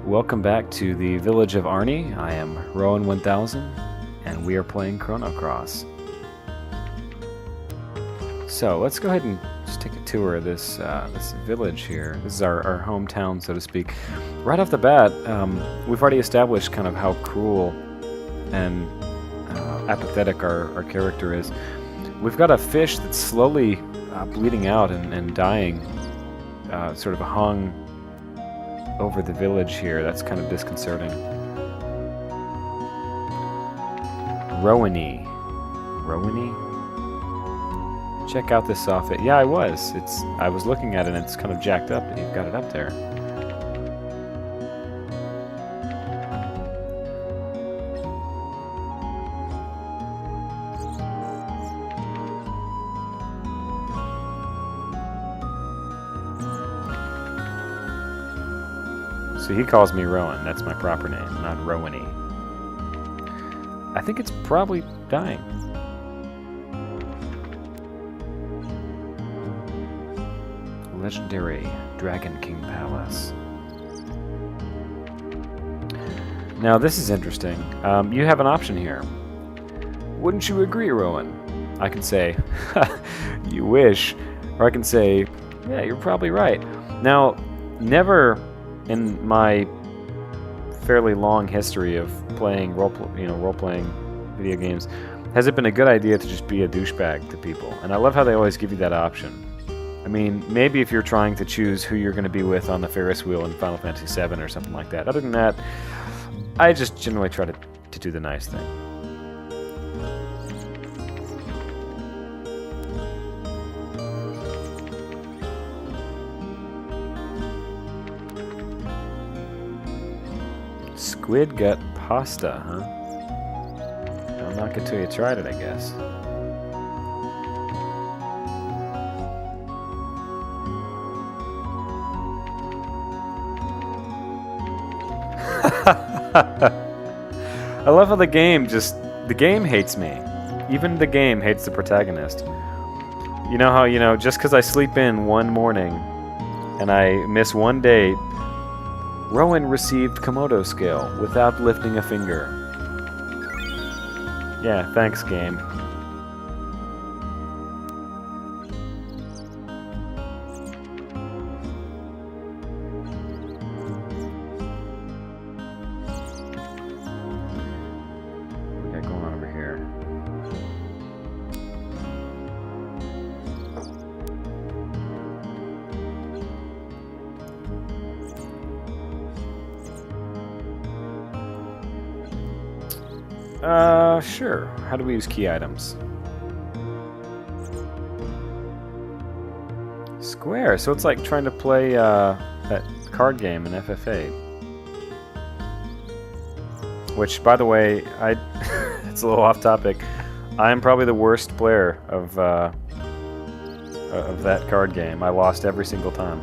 Welcome back to the Village of Arni. I am RowanOneK, and we are playing Chrono Cross. So let's go ahead and just take a tour of this this village here. This is our hometown, so to speak. Right off the bat, we've already established kind of how cruel and apathetic our character is. We've got a fish that's slowly bleeding out and dying, sort of hung over the village here. That's kind of disconcerting. Rowany. Check out this soffit. Yeah, I was. I was looking at it and it's kind of jacked up, and you've got it up there. So he calls me Rowan. That's my proper name, not Rowany. I think it's probably dying. Legendary Dragon King Palace. Now this is interesting. You have an option here. Wouldn't you agree, Rowan? I can say, you wish. Or I can say, yeah, you're probably right. Now, never in my fairly long history of playing role-playing video games, has it been a good idea to just be a douchebag to people. And I love how they always give you that option. I mean, maybe if you're trying to choose who you're going to be with on the Ferris wheel in Final Fantasy VII or something like that. Other than that, I just generally try to do the nice thing. Squid gut pasta, huh? Don't knock it till you tried it, I guess. I love how the game hates me. Even the game hates the protagonist. You know how, just because I sleep in one morning and I miss one day, Rowan received Komodo scale without lifting a finger. Yeah, thanks, game. What we got going on over here? Sure. How do we use key items? Square. So it's like trying to play that card game in FFA. Which, by the way, it's a little off topic. I am probably the worst player of that card game. I lost every single time.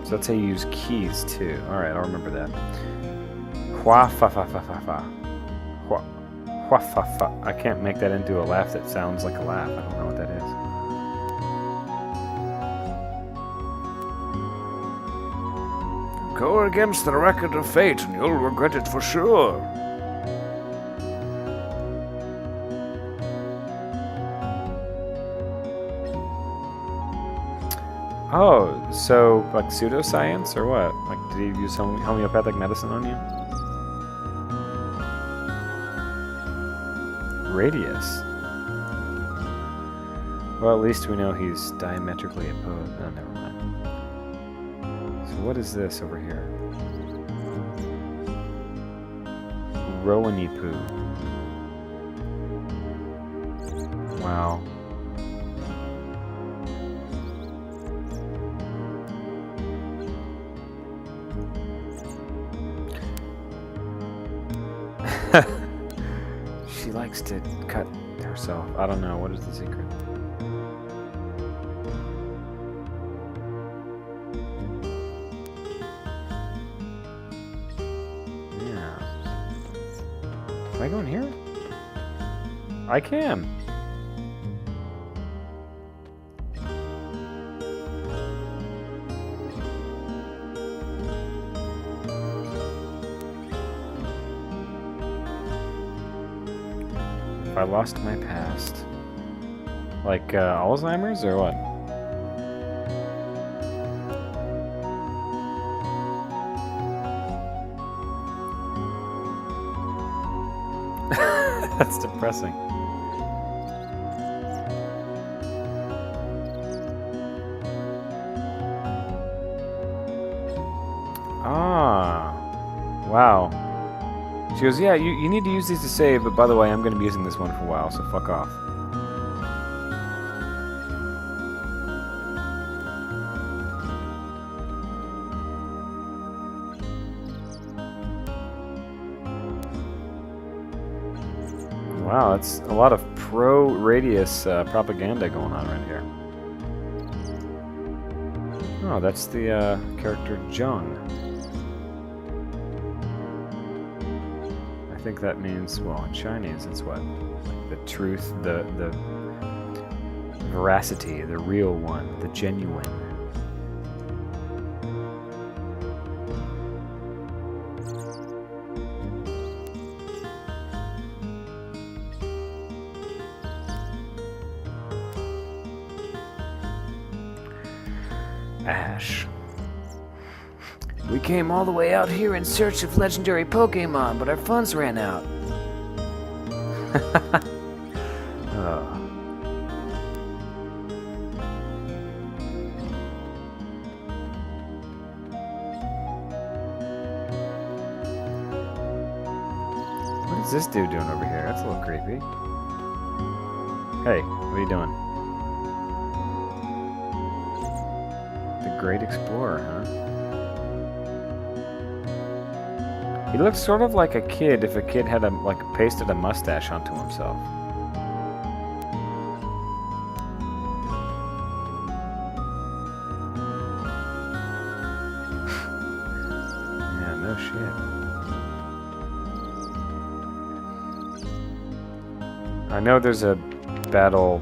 So that's how you use keys too. Alright, I'll remember that. Hua fa fa fa fa fa. Hua fa fa. I can't make that into a laugh that sounds like a laugh. I don't know what that is. Go against the record of fate and you'll regret it for sure. Oh, so like pseudoscience or what? Like, did he use homeopathic medicine on you? Radius. Well, at least we know he's diametrically opposed. Oh, never mind. So what is this over here? Rowany poo. Wow. She likes to cut herself. I don't know. What is the secret? Yeah. Can I go in here? I can. I lost my past. Like Alzheimer's or what? That's depressing. Ah, wow. She goes, yeah, you need to use these to save, but by the way, I'm going to be using this one for a while, so fuck off. Wow, that's a lot of pro-radius propaganda going on right here. Oh, that's the character Jung. I think that means, well, in Chinese, it's what? Like the truth, the veracity, the real one, the genuine. Ash. We came all the way out here in search of legendary Pokemon, but our funds ran out. Oh. What is this dude doing over here? That's a little creepy. Hey, what are you doing? The Great Explorer, huh? He looks sort of like a kid if a kid had pasted a mustache onto himself. Yeah, no shit. I know there's a battle,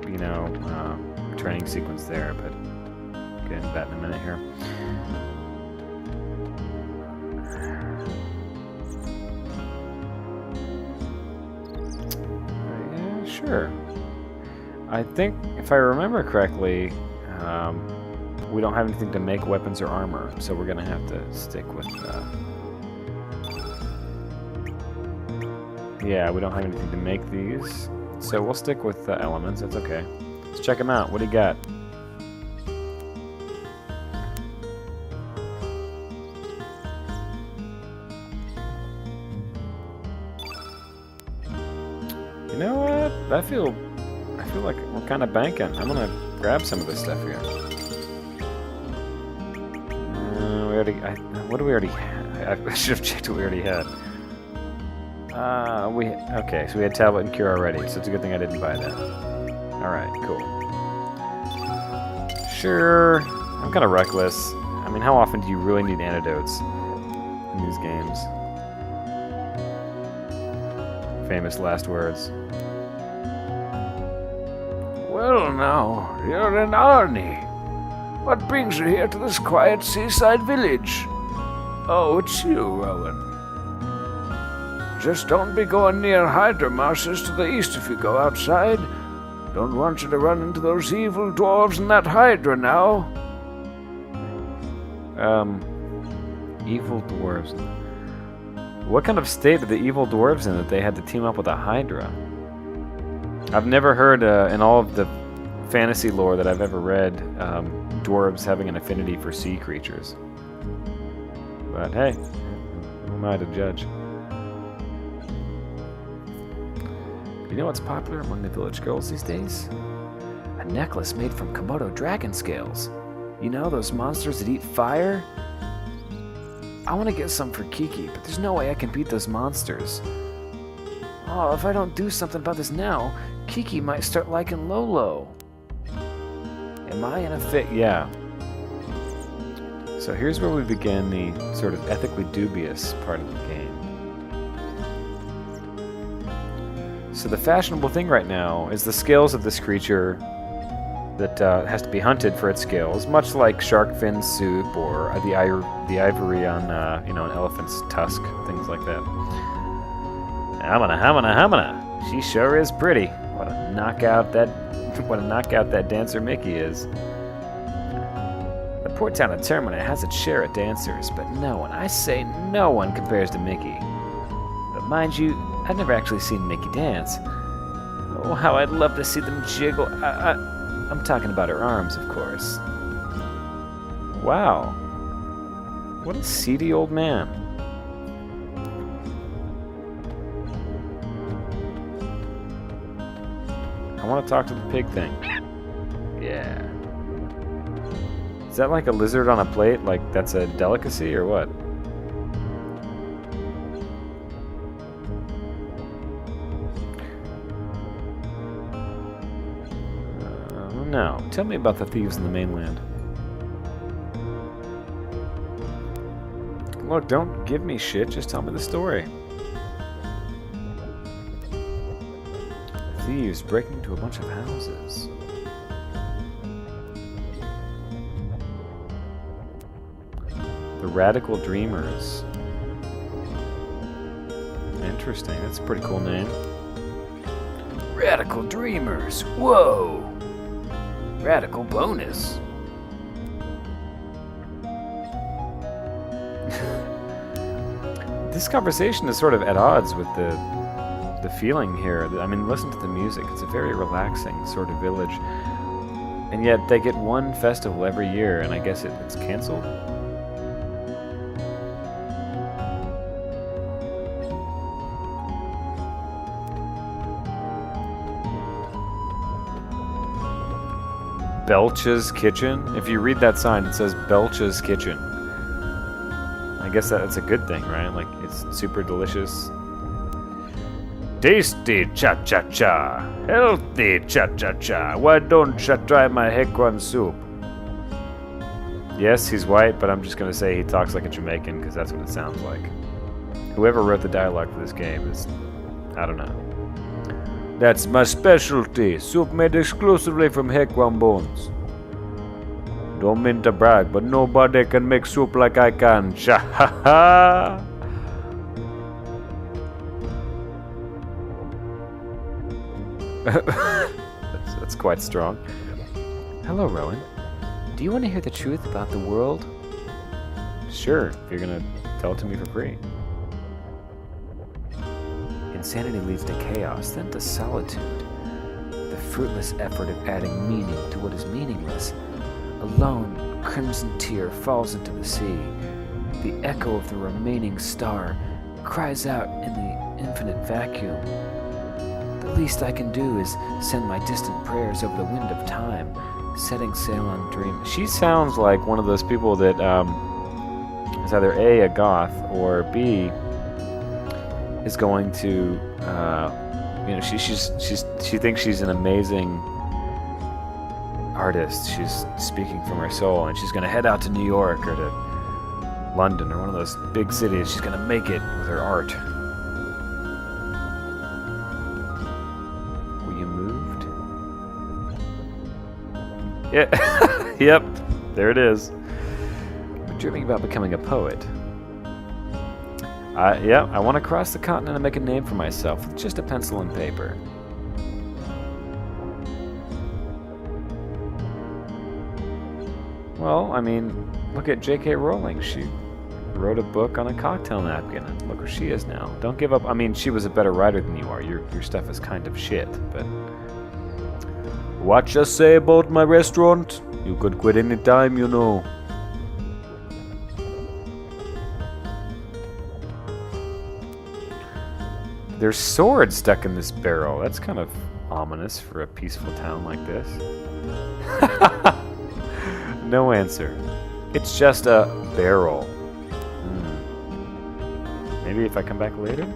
you know, training sequence there, but we'll get into that in a minute here. Sure. I think, if I remember correctly, we don't have anything to make weapons or armor, so we're gonna have to stick with. Yeah, we don't have anything to make these, so we'll stick with elements. That's okay. Let's check them out. What do you got? You know what? I feel like we're kind of banking. I'm gonna grab some of this stuff here. What do we already have? I should have checked what we already had. Okay, so we had tablet and cure already, so it's a good thing I didn't buy that. Alright, cool. Sure, I'm kind of reckless. I mean, how often do you really need antidotes in these games? Famous last words. Well now, you're in Arni. What brings you here to this quiet seaside village? Oh, it's you, Rowan. Just don't be going near Hydra marshes to the east if you go outside. Don't want you to run into those evil dwarves and that Hydra now. Evil dwarves. What kind of state are the evil dwarves in that they had to team up with a Hydra? I've never heard, in all of the fantasy lore that I've ever read, dwarves having an affinity for sea creatures. But hey, who am I to judge? You know what's popular among the village girls these days? A necklace made from Komodo dragon scales. You know, those monsters that eat fire? I want to get some for Kiki, but there's no way I can beat those monsters. Oh, if I don't do something about this now, Kiki might start liking Lolo. Am I in a fit? Yeah. So here's where we begin the sort of ethically dubious part of the game. So the fashionable thing right now is the scales of this creature that has to be hunted for its scales, much like shark fin soup or the ivory on an elephant's tusk, things like that. Hamana, hamana, hamana. She sure is pretty. What a knockout that dancer Mickey is. The port town of Termina has its share of dancers, but no one, I say no one, compares to Mickey. But mind you, I've never actually seen Mickey dance. Oh, how I'd love to see them jiggle. I'm talking about her arms, of course. Wow. What a seedy old man. I want to talk to the pig thing. Yeah. Is that like a lizard on a plate? Like that's a delicacy or what? No. Tell me about the thieves in the mainland. Look, don't give me shit. Just tell me the story. Thieves breaking into a bunch of houses. The Radical Dreamers. Interesting. That's a pretty cool name. Radical Dreamers. Whoa. Radical bonus. This conversation is sort of at odds with the feeling here. I mean, listen to the music. It's a very relaxing sort of village. And yet they get one festival every year, and I guess it's canceled? Belch's Kitchen? If you read that sign, it says Belch's Kitchen. I guess that's a good thing, right? Like, it's super delicious. Tasty cha-cha-cha. Healthy cha-cha-cha. Why don't you try my Hekwan soup? Yes, he's white, but I'm just going to say he talks like a Jamaican, because that's what it sounds like. Whoever wrote the dialogue for this game is... I don't know. That's my specialty. Soup made exclusively from Hekwan bones. Don't mean to brag, but nobody can make soup like I can. Cha-ha-ha! That's quite strong. Hello, Rowan. Do you want to hear the truth about the world? Sure, if you're gonna tell it to me for free. Insanity leads to chaos, then to solitude. The fruitless effort of adding meaning to what is meaningless. A lone crimson tear falls into the sea. The echo of the remaining star cries out in the infinite vacuum. The least I can do is send my distant prayers over the wind of time, setting sail on dream. She sounds like one of those people that is either A, a goth, or B, is going to, she thinks she's an amazing artist. She's speaking from her soul, and she's going to head out to New York or to London or one of those big cities. She's going to make it with her art. Were you moved? Yeah. Yep. There it is. I'm dreaming about becoming a poet. Yeah, I want to cross the continent and make a name for myself with just a pencil and paper. Well, I mean, look at J.K. Rowling. She wrote a book on a cocktail napkin, and look where she is now. Don't give up. I mean, she was a better writer than you are. Your stuff is kind of shit, but... What you say about my restaurant? You could quit any time, you know. There's swords stuck in this barrel. That's kind of ominous for a peaceful town like this. No answer. It's just a barrel. Maybe if I come back later?